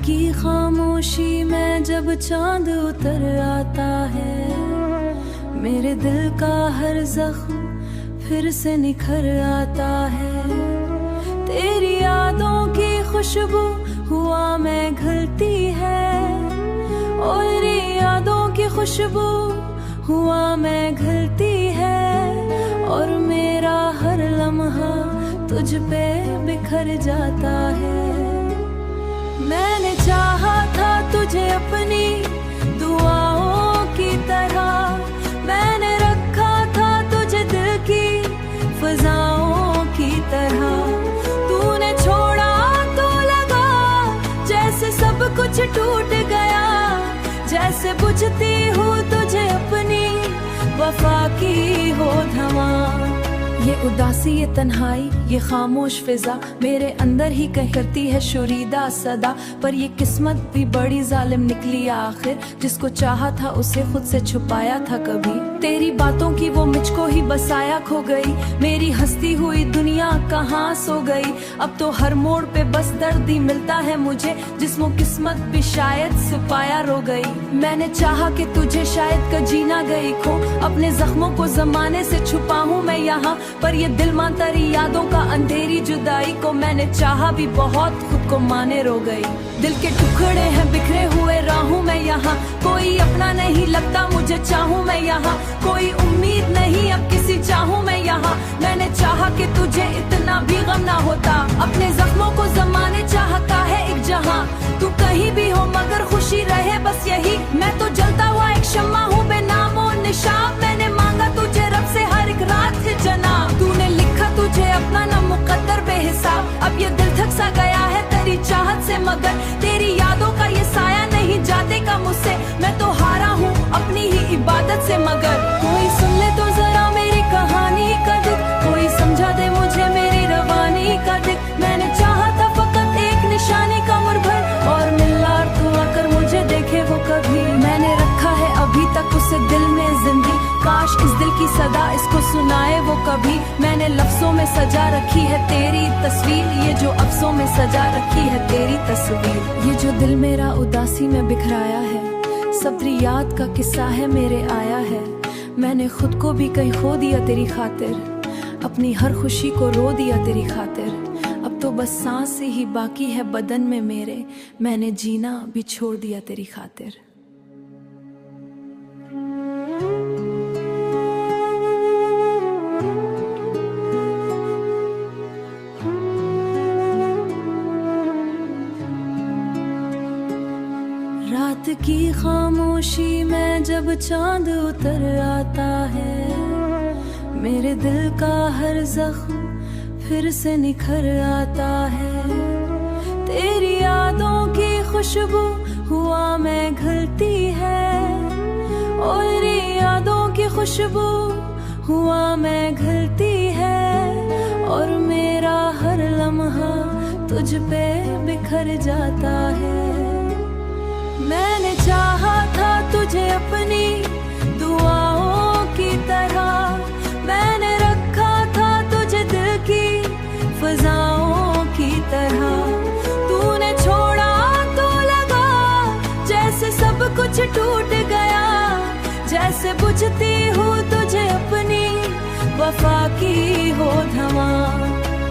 की खामोशी में जब चांद उतर आता है, मेरे दिल का हर जख्म फिर से निखर आता है। तेरी यादों की खुशबू हुआ में घुलती है, और तेरी यादों की खुशबू हुआ में घुलती है, और मेरा हर लम्हा तुझ पे बिखर जाता है। मैंने चाहा था तुझे अपनी दुआओं की तरह, मैंने रखा था तुझे दिल की फजाओं की तरह। तूने छोड़ा तो लगा जैसे सब कुछ टूट गया, जैसे बुझती हूँ तुझे अपनी वफा की हो धमा। ये उदासी, ये तन्हाई, ये खामोश फिजा मेरे अंदर ही कह करती है शुरीदा सदा। पर ये किस्मत भी बड़ी जालिम निकली आखिर, जिसको चाहा था उसे खुद से छुपाया था कभी। तेरी बातों की वो मुझको ही बसाया खो गई, मेरी हंसती हुई दुनिया कहाँ सो गई। अब तो हर मोड़ पे बस दर्द ही मिलता है मुझे, जिसमें किस्मत भी शायद सिपाया रो गई। मैंने चाहा कि तुझे शायद का जीना गई खो, अपने जख्मों को जमाने से छुपा हूँ मैं यहाँ। पर ये दिल मानता रही यादों का अंधेरी जुदाई को, मैंने चाहा भी बहुत खुद को माने रो गई। दिल के टुकड़े हैं बिखरे हुए राहूं मैं यहाँ, कोई अपना नहीं लगता मुझे चाहूं मैं यहाँ। कोई उम्मीद नहीं अब किसी चाहूं मैं यहाँ। मैंने चाहा कि तुझे इतना भी गम ना होता, अपने जख्मों को जमाने चाहता है एक जहां। तू कहीं भी हो मगर खुशी रहे बस यही, मैं तो जलता हुआ एक शम्मा हूँ बेनामो निशान। मैंने मांगा तुझे रब से हर एक रात है जना, तूने लिखा तुझे अपना ना मुकद्दर बेहिसाब। अब ये दिल थक सा गया है तेरी चाहत से, मगर तेरी यादों का ये साया नहीं जाते का मुझसे। मैं तो हारा हूँ अपनी ही इबादत से, मगर कोई सुन ले तो जरा मेरी कहानी का दुख, कोई समझा दे मुझे मेरी रवानी का दिख। मैंने चाहा था फकत एक निशानी का मुरभर, और मिलनार तू आकर मुझे देखे वो कभी। मैंने रखा है अभी तक उसे दिल में जिंदी, काश इस दिल की सदा इसको सुनाए वो कभी। मैंने लफ्जों में सजा रखी है तेरी तस्वीर, ये जो अफ्सों में सजा रखी है तेरी तस्वीर। ये जो दिल मेरा उदासी में बिखराया है, सब तेरी याद का किस्सा है मेरे आया है। मैंने खुद को भी कहीं खो दिया तेरी खातिर, अपनी हर खुशी को रो दिया तेरी खातिर। अब तो बस सांस ही बाकी है बदन में मेरे, मैंने जीना भी छोड़ दिया तेरी खातिर। रात की खामोशी में जब चांद उतर आता है, मेरे दिल का हर जख्म फिर से निखर आता है। तेरी यादों की खुशबू हुआ में घुलती है, और तेरी यादों की खुशबू हुआ में घुलती है, और मेरा हर लम्हा तुझ पे बिखर जाता है। मैंने चाहा था तुझे अपनी दुआओं की तरह, मैंने रखा था तुझे दिल की फजाओं की तरह। तूने छोड़ा तो लगा जैसे सब कुछ टूट गया, जैसे बुझती हूँ तुझे अपनी वफा की हो धमा।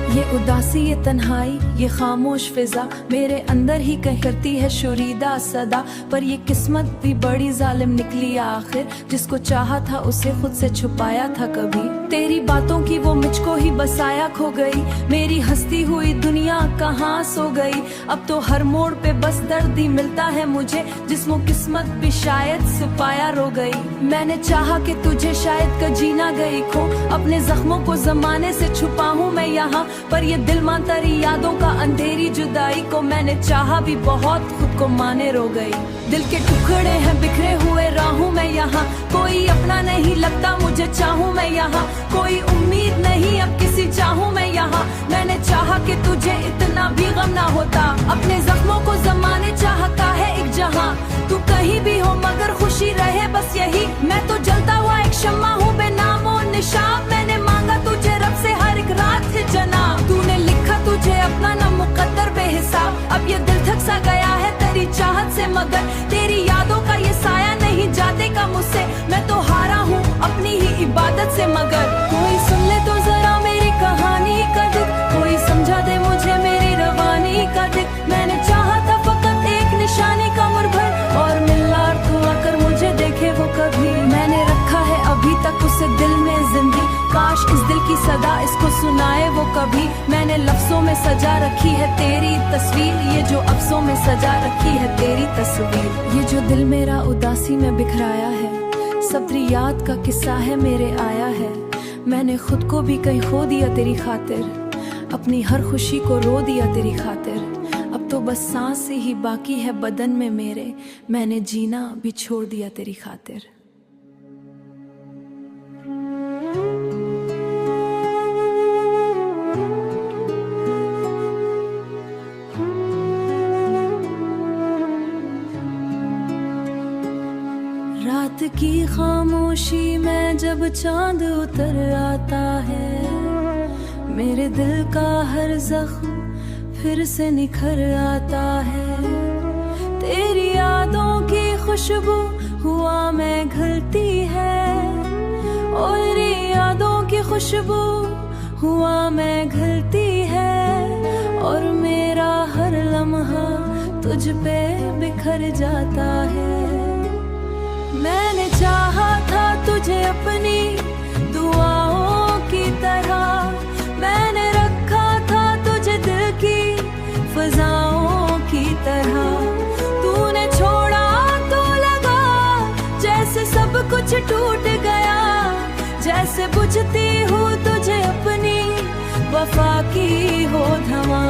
ये उदासी, ये तन्हाई, ये खामोश फिजा मेरे अंदर ही कह करती है शुरीदा सदा। पर ये किस्मत भी बड़ी जालिम निकली आखिर, जिसको चाहा था उसे खुद से छुपाया था कभी। तेरी बातों की वो मुझको ही बसाया खो गई, मेरी हंसती हुई दुनिया कहाँ सो गई। अब तो हर मोड़ पे बस दर्द ही मिलता है मुझे, जिसमें किस्मत भी शायद सिपाया रो गई। मैंने चाहा कि तुझे शायद का जीना गई खो, अपने जख्मों को जमाने से छुपा हूँ मैं यहाँ। पर ये दिल मानता रही यादों का अंधेरी जुदाई को, मैंने चाहा भी बहुत खुद को माने रो गई। दिल के टुकड़े हैं बिखरे हुए राहूं मैं यहाँ, कोई अपना नहीं लगता मुझे चाहूं मैं यहाँ। कोई उम्मीद नहीं अब किसी चाहूं मैं यहाँ। मैंने चाहा कि तुझे इतना भी गम ना होता, अपने जख्मों को जमाने चाहता है एक जहां। तू कहीं भी हो मगर खुशी रहे बस यही, मैं तो जलता हुआ एक शम्मा हूँ बेनामो निशान। मैंने मांगा तुझे रब से हर एक रात है जना, तूने लिखा तुझे अपना ना मुकद्दर बेहिसाब। अब ये दिल थक सा गया है तेरी चाहत से, मगर तेरी यादों का ये साया नहीं जाते का मुझसे। मैं तो हारा हूँ अपनी ही इबादत से, मगर कोई सुन ले तो जरा मेरी कहानी का दुख, कोई समझा दे मुझे मेरी रवानी का दिक। मैंने चाहा था फकत एक निशानी का मुरभर, और मिला तू आकर मुझे देखे वो कभी। मैंने रखा है अभी तक उसे दिल में जिंदी, काश इस दिल की सदा इसको सुनाए वो कभी। मैंने लफ्जों में सजा रखी है तेरी तस्वीर, ये जो अफ्सों में सजा रखी है तेरी तस्वीर। ये जो दिल मेरा उदासी में बिखराया है, सब तेरी याद का किस्सा है मेरे आया है। मैंने खुद को भी कहीं खो दिया तेरी खातिर, अपनी हर खुशी को रो दिया तेरी खातिर। अब तो बस सांस ही बाकी है बदन में मेरे, मैंने जीना भी छोड़ दिया तेरी खातिर। रात की खामोशी में जब चांद उतर आता है, मेरे दिल का हर जख्म फिर से निखर आता है। तेरी यादों की खुशबू हुआ में घुलती है, और यादों की खुशबू हुआ में घुलती है, और मेरा हर लम्हा तुझ पे बिखर जाता है। मैंने चाहा था तुझे अपनी दुआओं की तरह, मैंने रखा था तुझे दिल की फजाओं की तरह। तूने छोड़ा तो लगा जैसे सब कुछ टूट गया, जैसे बुझती हूँ तुझे अपनी वफा की हो धमा।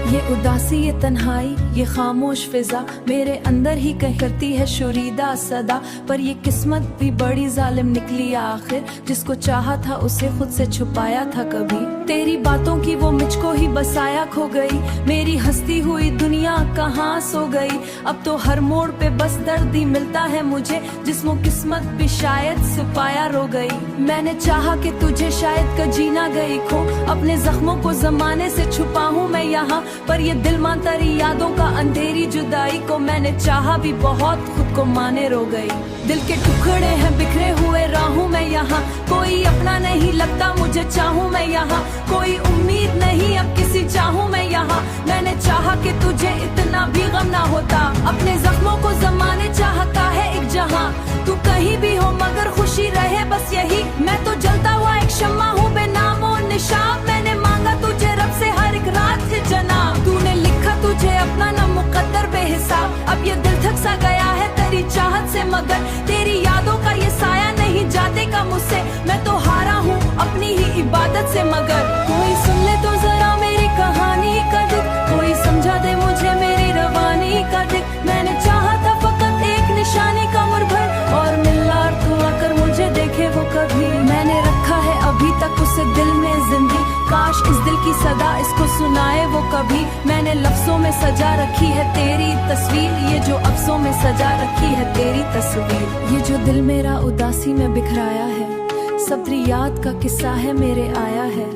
ये उदासी, ये तन्हाई, ये खामोश फिजा मेरे अंदर ही कहीं करती है शुरीदा सदा। पर ये किस्मत भी बड़ी जालिम निकली आखिर, जिसको चाहा था उसे खुद से छुपाया था कभी। तेरी बातों की वो मुझको ही बसाया खो गई, मेरी हंसती हुई दुनिया कहाँ सो गई। अब तो हर मोड़ पे बस दर्द ही मिलता है मुझे, जिसको किस्मत भी शायद सिपाया रो गई। मैंने चाहा कि तुझे शायद का जीना गई खो, अपने जख्मों को जमाने से छुपाऊं मैं यहाँ। पर ये दिल मानता रही यादों का अंधेरी जुदाई को, मैंने चाहा भी बहुत खुद को माने रो गई। दिल के टुकड़े हैं बिखरे हुए राहूं मैं यहाँ, कोई अपना नहीं लगता मुझे चाहूं मैं यहाँ। कोई उम्मीद नहीं अब किसी चाहूं मैं यहाँ। मैंने चाहा कि तुझे इतना भी गम ना होता, अपने जख्मों को जमाने चाहता है एक जहां। तू कहीं भी हो मगर खुशी रहे बस यही, मैं तो जलता हुआ एक शम्मा हूँ बेनामो निशान। मैंने मांगा तुझे रब से हर एक रात है जना, तूने लिखा तुझे अपना ना मुकद्दर बेहिसाब। अब ये दिल थक सा गया है तेरी चाहत से, मगर तेरी यादों का ये साया नहीं जाते का मुझसे। मैं तो हारा हूँ अपनी ही इबादत से, मगर कोई सुन ले तो जरा मेरी कहानी का दुख, कोई समझा दे मुझे मेरी रवानी का दिक। मैंने चाहा था फकत एक निशानी का मुरभर, और मिला तू आकर मुझे देखे वो कभी। मैंने रखा है अभी तक उसे दिल में जिंदी, काश इस दिल की सदा इसको सुनाए वो कभी। मैंने लफ्जों में सजा रखी है तेरी तस्वीर, ये जो अफ्सों में सजा रखी है तेरी तस्वीर। ये जो दिल मेरा उदासी में बिखराया है, सब तेरी याद का किस्सा है मेरे आया है।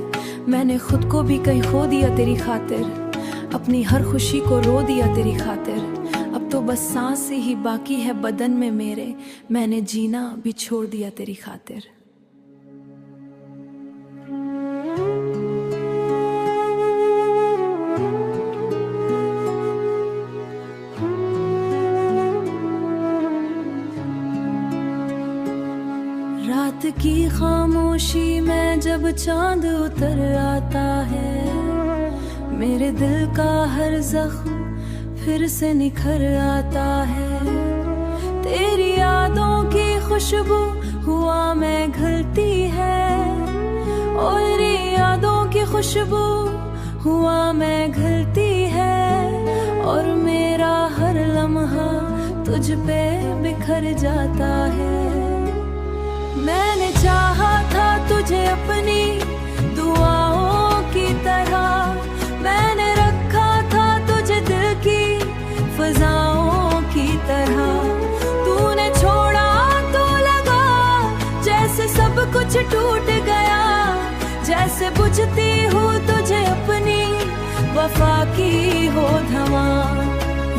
मैंने खुद को भी कहीं खो दिया तेरी खातिर, अपनी हर खुशी को रो दिया तेरी खातिर। अब तो बस सांस ही बाकी है बदन में मेरे, मैंने जीना भी छोड़ दिया तेरी खातिर। रात की खामोशी में जब चांद उतर आता है, मेरे दिल का हर जख्म फिर से निखर आता है। तेरी यादों की खुशबू हुआ में घुलती है, और यादों की खुशबू हुआ में घुलती है, और मेरा हर लम्हा तुझ पे बिखर जाता है। मैंने चाहा था तुझे अपनी दुआओं की तरह, मैंने रखा था तुझे दिल की फजाओं की तरह। तूने छोड़ा तो लगा जैसे सब कुछ टूट गया, जैसे बुझती हूँ तुझे अपनी वफा की हो धमा।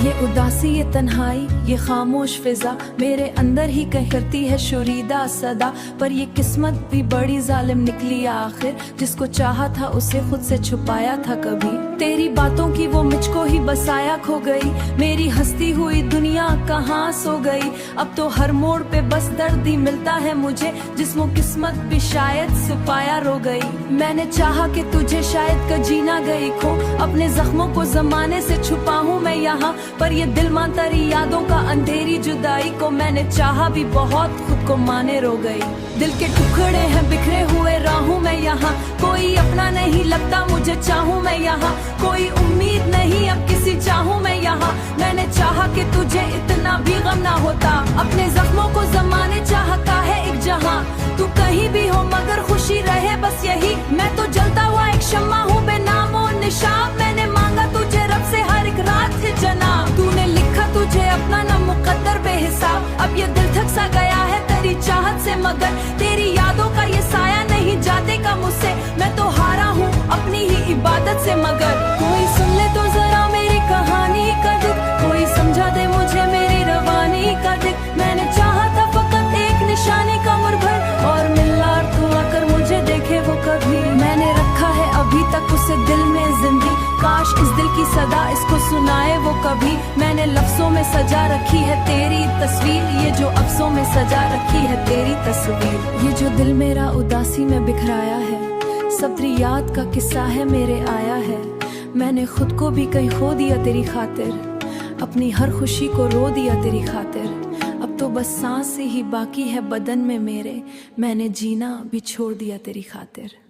ये उदासी, ये तन्हाई, ये खामोश फिजा मेरे अंदर ही कह करती है शुरीदा सदा। पर ये किस्मत भी बड़ी जालिम निकली आखिर, जिसको चाहा था उसे खुद से छुपाया था कभी। तेरी बातों की वो मुझको ही बसाया खो गई, मेरी हंसती हुई दुनिया कहाँ सो गई। अब तो हर मोड़ पे बस दर्द ही मिलता है मुझे, जिसको किस्मत भी शायद सुपाया रो गई। मैंने चाहा कि तुझे शायद का जीना गई खो, अपने जख्मों को जमाने से छुपा हूँ मैं यहाँ। पर ये दिल मानता रही यादों का अंधेरी जुदाई को, मैंने चाहा भी बहुत खुद को माने रो गई। दिल के टुकड़े हैं बिखरे हुए राहूं मैं यहाँ, कोई अपना नहीं लगता मुझे चाहूं मैं यहाँ। कोई उम्मीद नहीं अब किसी चाहूं मैं यहाँ। मैंने चाहा कि तुझे इतना भी गम ना होता, अपने जख्मों को जमाने चाहता है एक जहां। तू कहीं भी हो मगर खुशी रहे बस यही, मैं तो जलता हुआ एक शम्मा हूँ बेनामो निशान। मैंने मांगा तुझे रब से हर एक रात है जना, तूने लिखा तुझे अपना ना मुकद्दर बेहिसाब। अब ये दिल थक सा गया है तेरी चाहत से, मगर तेरी यादों का ये साया नहीं जाते का मुझसे। मैं तो हारा हूँ अपनी ही इबादत से, मगर कोई सुन ले तो जरा मेरी कहानी का दुख, कोई समझा दे मुझे मेरी रवानी का दिख। मैंने चाहा था फकत एक निशानी का उम्र भर, और मिलना तो आकर मुझे देखे वो कभी। मैंने रखा है अभी तक उसे दिल में जिंदगी, काश इस दिल की सदा इसको सुनाए वो कभी। मैंने लफ्जों में सजा रखी है तेरी तस्वीर, ये जो अफ्सों में सजा रखी है तेरी तस्वीर। ये जो दिल मेरा उदासी में बिखराया है, सब तेरी याद का किस्सा है मेरे आया है। मैंने खुद को भी कहीं खो दिया तेरी खातिर, अपनी हर खुशी को रो दिया तेरी खातिर। अब तो बस सांस ही बाकी है बदन में मेरे, मैंने जीना भी छोड़ दिया तेरी खातिर।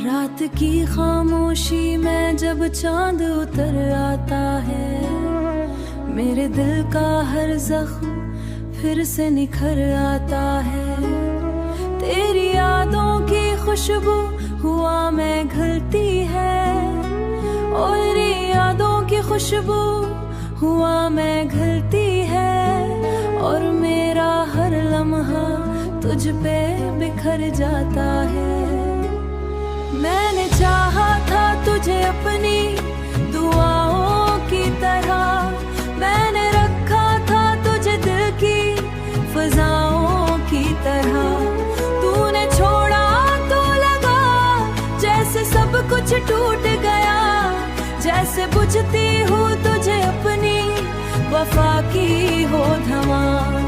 रात की खामोशी में जब चांद उतर आता है, मेरे दिल का हर जख्म फिर से निखर आता है। तेरी यादों की खुशबू हुआ में घुलती है, और तेरी यादों की खुशबू हुआ में घुलती है। और मेरा हर लम्हा तुझ पे बिखर जाता है। मैंने चाहा था तुझे अपनी दुआओं की तरह, मैंने रखा था तुझे दिल की फजाओं की तरह। तूने छोड़ा तो लगा जैसे सब कुछ टूट गया, जैसे बुझती हूँ तुझे अपनी वफा की हो धमाल।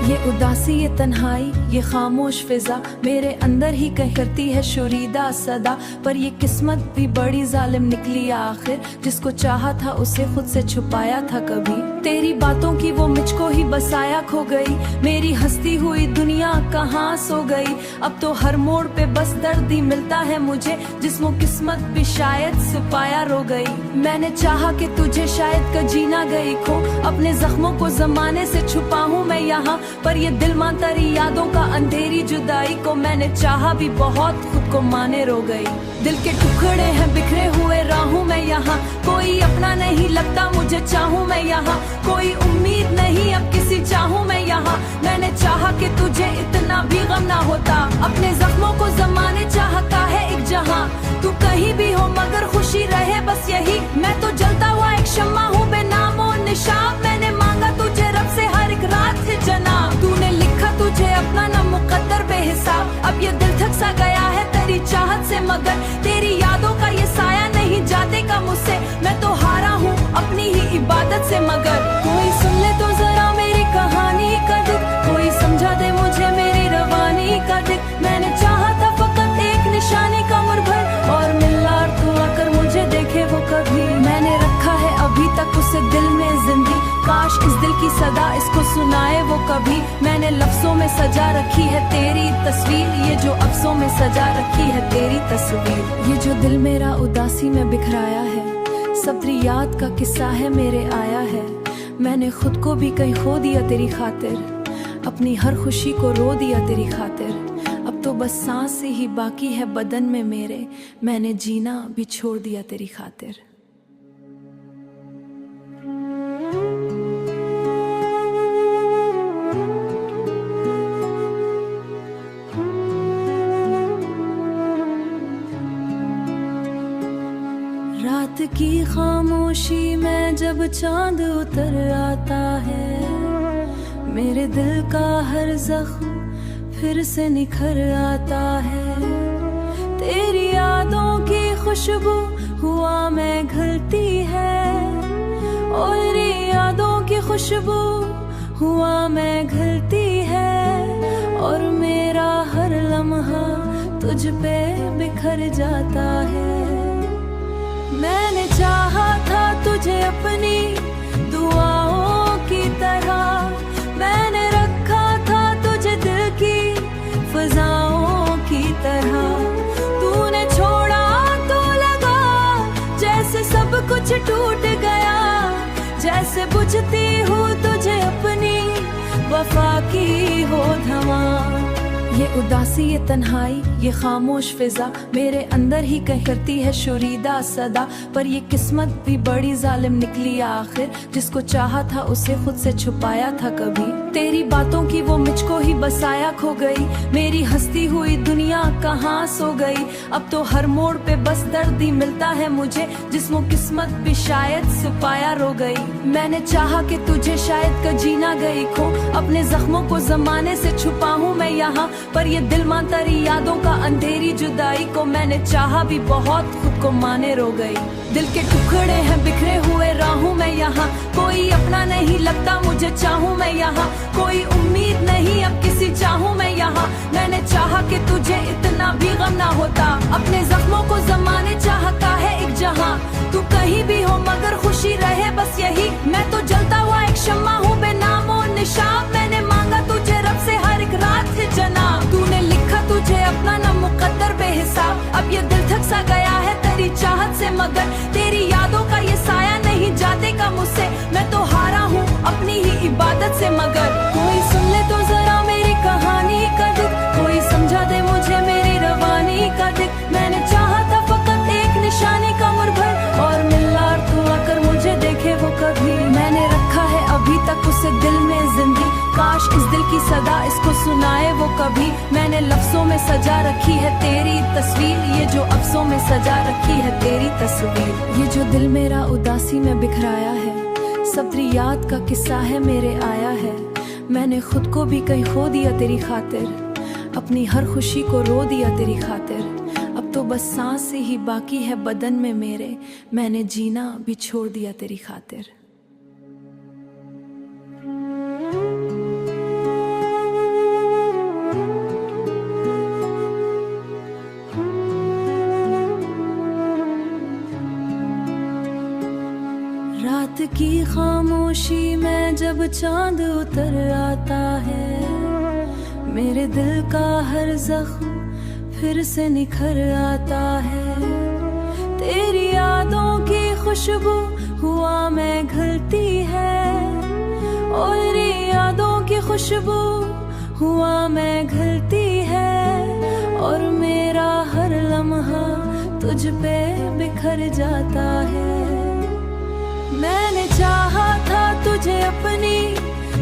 ये उदासी, ये तन्हाई, ये खामोश फिजा मेरे अंदर ही कह करती है शुरीदा सदा। पर ये किस्मत भी बड़ी जालिम निकली आखिर, जिसको चाहा था उसे खुद से छुपाया था कभी। तेरी बातों की वो मुझको ही बसाया खो गई, मेरी हंसती हुई दुनिया कहाँ सो गई। अब तो हर मोड़ पे बस दर्द ही मिलता है मुझे, जिसको किस्मत भी शायद सुपाया रो गई। मैंने चाहा कि तुझे शायद का जीना गई खो, अपने जख्मों को जमाने से छुपा हूँ मैं यहाँ। पर ये दिल मानता रही यादों का अंधेरी जुदाई को, मैंने चाहा भी बहुत खुद को माने रो गई। दिल के टुकड़े हैं बिखरे हुए राहूं मैं यहाँ, कोई अपना नहीं लगता मुझे चाहूं मैं यहाँ। कोई उम्मीद नहीं अब किसी चाहूं मैं यहाँ। मैंने चाहा कि तुझे इतना भी गम ना होता, अपने जख्मों को जमाने चाहता है एक जहां। तू कहीं भी हो मगर खुशी रहे बस यही, मैं तो जलता हुआ एक शम्मा हूँ बेनामो निशान। मैंने मांगा तुझे रब से हर एक रात है जना, तूने लिखा तुझे अपना ना मुकद्दर बेहिसाब। अब ये दिल थक सा गया है तेरी चाहत से, मगर तेरी यादों का ये साया नहीं जाते का मुझसे। मैं तो हारा हूँ अपनी ही इबादत से, मगर कोई सुन ले तो जरा मेरी कहानी का दुख, कोई समझा दे मुझे मेरी रवानी का दिख। मैंने चाहा था फकत एक निशानी का उम्र भर, और मिलना तो आकर मुझे देखे वो कभी। मैंने रखा है अभी तक उसे दिल में जिंदगी, काश इस दिल की सदा इसको सुनाए वो कभी। मैंने लफ्जों में सजा रखी है तेरी तस्वीर, ये जो अफ्सों में सजा रखी है तेरी तस्वीर। ये जो दिल मेरा उदासी में बिखराया है, सब तेरी याद का किस्सा है मेरे आया है। मैंने खुद को भी कहीं खो दिया तेरी खातिर, अपनी हर खुशी को रो दिया तेरी खातिर। अब तो बस सांस ही बाकी है बदन में मेरे, मैंने जीना भी छोड़ दिया तेरी खातिर। जब चांद उतर आता है, मेरे दिल का हर जख्म फिर से निखर आता है। तेरी यादों की खुशबू हुआ में घुलती है, और तेरी यादों की खुशबू हुआ में घुलती है, और मेरा हर लम्हा तुझ पे बिखर जाता है। मैंने चाहा था तुझे अपनी दुआओं की तरह, मैंने रखा था तुझे दिल की फजाओं की तरह। तूने छोड़ा तो लगा जैसे सब कुछ टूट गया, जैसे बुझती हूँ तुझे अपनी वफा की हो धमा। ये उदासी, ये तन्हाई, ये खामोश फिजा मेरे अंदर ही कहीं करती है शुरीदा सदा। पर ये किस्मत भी बड़ी जालिम निकली आखिर, जिसको चाहा था उसे खुद से छुपाया था कभी। तेरी बातों की वो मुझको ही बसाया खो गई, मेरी हंसती हुई दुनिया कहाँ सो गई। अब तो हर मोड़ पे बस दर्द ही मिलता है मुझे, जिसमें किस्मत भी शायद सुपाया रो गई। मैंने चाहा कि तुझे शायद का जीना गई खो, अपने जख्मों को जमाने से छुपाऊं मैं यहाँ, पर ये दिल मानता रही यादों का अंधेरी जुदाई को। मैंने चाहा भी बहुत, खुद को माने रो गई। दिल के टुकड़े हैं बिखरे हुए राहों में यहाँ, कोई अपना नहीं लगता मुझे चाहूं मैं यहाँ, कोई उम्मीद नहीं अब किसी चाहूं मैं यहाँ। मैंने चाहा कि तुझे इतना भी गम ना होता, अपने जख्मों को जमाने चाहता है एक जहां। तू कहीं भी हो मगर खुशी रहे बस यही, मैं तो जलता हुआ एक शम्मा हूँ बेनाम और निशान। मैंने मांगा तुझे रब से हर एक रात है जना, तूने लिखा तुझे अपना ना मुकद्दर बेहिसाब। अब ये दिल थक सा गया है तेरी चाहत से, मगर तेरी यादों का ये साया नहीं जाते का मुझसे। मैं तो हारा हूँ अपनी ही इबादत से, मगर कोई सुन ले तो जरा मेरी कहानी का दुख, कोई समझा दे मुझे मेरी रवानी का दिख। मैंने चाहा था फकत एक निशानी का मुरझा, और मिलना तू आकर मुझे देखे वो कभी। मैंने रखा है अभी तक उसे दिल में जिंदगी, काश इस दिल की सदा इसको सुनाए वो कभी। मैंने लफ्जों में सजा रखी है तेरी तस्वीर, ये जो अफ्सों में सजा रखी है तेरी तस्वीर। ये जो दिल मेरा उदासी में बिखराया है, सब तेरी याद का किस्सा है मेरे आया है। मैंने खुद को भी कहीं खो दिया तेरी खातिर, अपनी हर खुशी को रो दिया तेरी खातिर। अब तो बस सांस ही बाकी है बदन में मेरे, मैंने जीना भी छोड़ दिया तेरी खातिर। रात की खामोशी में जब चांद उतर आता है, मेरे दिल का हर जख्म फिर से निखर आता है। तेरी यादों की खुशबू हुआ में घुलती है, और तेरी यादों की खुशबू हुआ में घुलती है, और मेरा हर लम्हा तुझ पे बिखर जाता है। मैंने चाहा था तुझे अपनी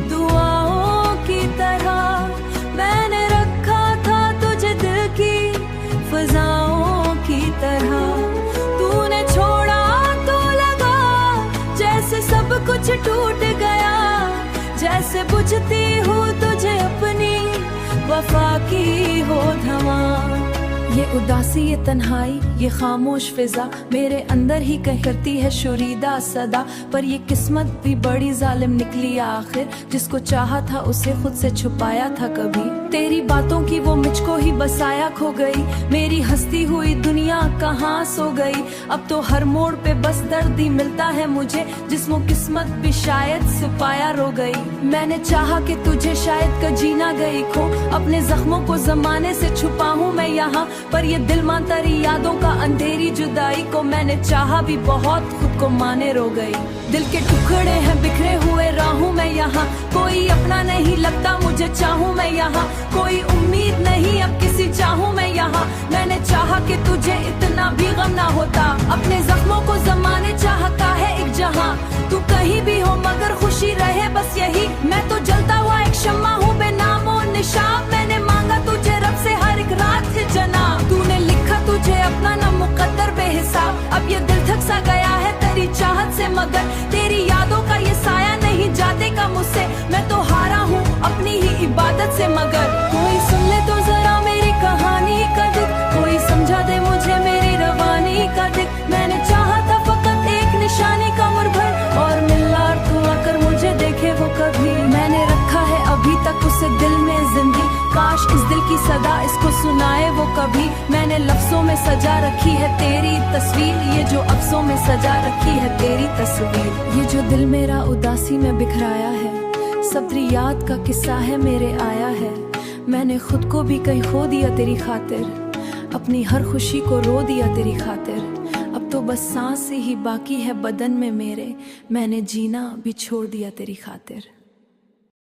दुआओं की तरह, मैंने रखा था तुझे दिल की फजाओं की तरह। तूने छोड़ा तो लगा जैसे सब कुछ टूट गया, जैसे बुझती हूँ तुझे अपनी वफा की हो धमा। ये उदासी, ये तन्हाई, ये खामोश फिजा मेरे अंदर ही कहीं करती है शुरीदा सदा। पर ये किस्मत भी बड़ी जालिम निकली आखिर, जिसको चाहा था उसे खुद से छुपाया था कभी। तेरी बातों की वो मुझको ही बसाया खो गई, मेरी हंसती हुई दुनिया कहाँ सो गई। अब तो हर मोड़ पे बस दर्द ही मिलता है मुझे, जिसमें किस्मत भी शायद सुपाया रो गई। मैंने चाहा कि तुझे शायद का जीना गई खो, अपने जख्मों को जमाने से छुपाऊं मैं यहाँ, पर ये दिल मानता रही यादों का अंधेरी जुदाई को। मैंने चाहा भी बहुत, खुद को माने रो गई। दिल के टुकड़े हैं बिखरे हुए राहों में यहाँ, कोई अपना नहीं लगता मुझे चाहूं मैं यहाँ, कोई उम्मीद नहीं अब किसी चाहूं मैं यहाँ। मैंने चाहा कि तुझे इतना भी गम ना होता, अपने जख्मों को जमाने चाहता है एक जहां। तू कहीं भी हो मगर खुशी रहे बस यही, मैं तो जलता हुआ एक शम्मा हूँ बेनाम और निशान। मैंने मांगा तुझे रब से हर एक रात है जना, तूने लिखा तुझे अपना ना मुकद्दर बेहिसाब। अब ये दिल थक सा गया है तेरी चाहत से, मगर तेरी साया नहीं जाते का मुझसे, मैं तो हारा हूँ अपनी ही इबादत से। मगर कोई सुन ले तो जरा मेरी कहानी का दुख, कोई समझा दे मुझे मेरी रवानी का दिक। मैंने चाहा था फकत एक निशानी का मुरभर, और मिलना तो आकर मुझे देखे वो कभी। मैंने रखा है अभी तक उसे दिल में जिंदी, काश इस दिल की सदा इसको सुनाए वो कभी। मैंने लफ्जों में सजा रखी है तेरी तस्वीर, ये जो अफ्सों में सजा रखी है तेरी तस्वीर। ये जो दिल मेरा उदासी में बिखराया है, सब तेरी याद का किस्सा है मेरे आया है। मैंने खुद को भी कहीं खो दिया तेरी खातिर, अपनी हर खुशी को रो दिया तेरी खातिर। अब तो बस सांस ही बाकी है बदन में मेरे, मैंने जीना भी छोड़ दिया तेरी खातिर।